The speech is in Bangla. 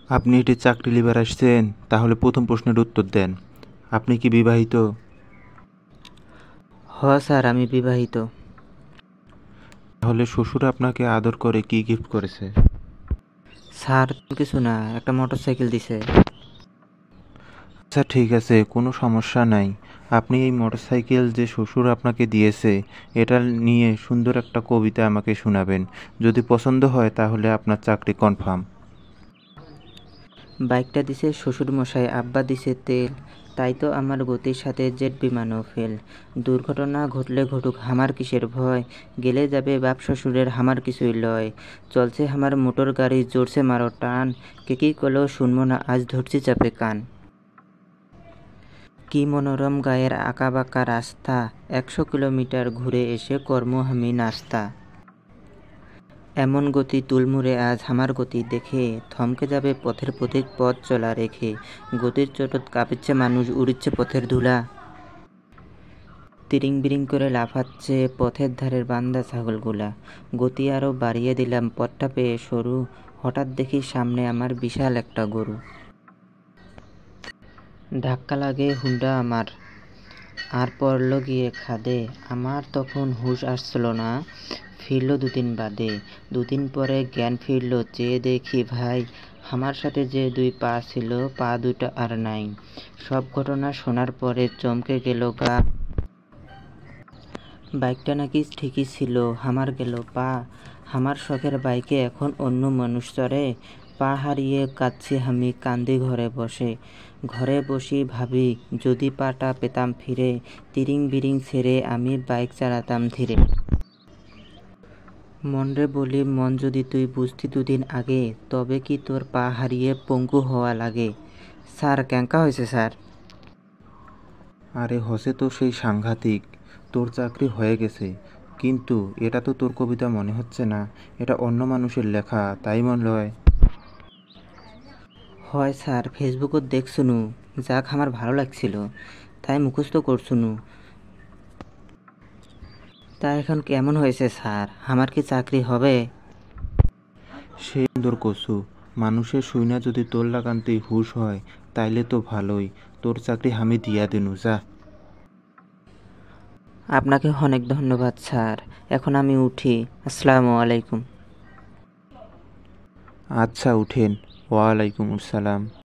আপনি এটি চাকরি লিবার আসছেন, তাহলে প্রথম প্রশ্নের উত্তর দেন। আপনি কি বিবাহিত? স্যার, আমি বিবাহিত। তাহলে শ্বশুর আপনাকে আদর করে কি গিফট করেছে? স্যার, কিছু না, একটা মোটরসাইকেল দিছে। আচ্ছা ঠিক আছে, কোনো সমস্যা নাই। আপনি এই মোটরসাইকেল যে শ্বশুর আপনাকে দিয়েছে, এটা নিয়ে সুন্দর একটা কবিতা আমাকে শোনাবেন। যদি পছন্দ হয় তাহলে আপনার চাকরি কনফার্ম। বাইকটা দিছে শ্বশুর মশাই, আব্বা দিছে তেল। তাই তো আমার গতির সাথে জেট বিমানও ফেল। দুর্ঘটনা ঘটলে ঘটুক, হামার কিসের ভয়। গেলে যাবে বাপ শ্বশুরের, হামার কিছুই লয়। চলছে হামার মোটর গাড়ি, জোরছে মারো টান। কে কি করলো শুনবো না, আজ ধরছি চাপে কান। কি মনোরম গায়ের আঁকাবাঁকা রাস্তা, 100 কিলোমিটার ঘুরে এসে কর্ম আমি নাস্তা। এমন গতি তুলমুড়ে আজ হামার গতি দেখে, থমকে যাবে পথের পথিক পথ চলা রেখে। গতির চোটত কাঁপিচ্ছে মানুষ, উড়িচ্ছে পথের ধুলা। তিরিং বিরিং করে লাফাচ্ছে পথের ধারের বান্দা ছাগলগুলা। গতি আরও বাড়িয়ে দিলাম, পথটা পেয়ে সরু। হঠাৎ দেখি সামনে আমার বিশাল একটা গরু। ধাক্কা লাগে হুন্ডা আমার, আর পড়ল গিয়ে খাদে। আমার তখন হুঁশ আসছিল না, ফিরল দুদিন বাদে। দুদিন পরে জ্ঞান ফিরল, চেয়ে দেখি ভাই, আমার সাথে যে দুই পা ছিল, পা দুটো আর নাই। সব ঘটনা শোনার পরে চমকে গেল গা। বাইকটা নাকি ঠিকই ছিল, আমার গেল পা। আমার শখের বাইকে এখন অন্য মানুষ চড়ে। পা হারিয়ে কাঁদছি আমি, কান্দি ঘরে বসে। ঘরে বসি ভাবি, যদি পাটা পেতাম ফিরে। তিরিং বিরিং ছেড়ে আমি বাইক চালাতাম ধীরে। মনরে বলি, মন যদি তুই বুঝতি দুদিন আগে, তবে কি তোর পা হারিয়ে পঙ্গু হওয়া লাগে। স্যার, ক্যাঙ্কা হয়েছে স্যার? আরে হসে তো সেই সাংঘাতিক, তোর চাকরি হয়ে গেছে। কিন্তু এটা তো তোর কবিতা মনে হচ্ছে না, এটা অন্য মানুষের লেখা, তাই মনে হয়। হয় স্যার, ফেসবুকত দেখছুনু, যাক আমার ভালো লাগছিল, তাই মুখস্থ করছুনু। তা এখন কেমন হয়েছে স্যার, আমার কি চাকরি হবে? সে সুন্দর কচু, মানুষের শুইনা যদি তোর লাগানতেই হুশ হয়, তাইলে তো ভালোই। তোর চাকরি আমি দিয়া দেনু, যা। আপনাকে অনেক ধন্যবাদ স্যার, এখন আমি উঠি। আসসালামু আলাইকুম। আচ্ছা উঠেন। ওয়ালাইকুম আসসালাম।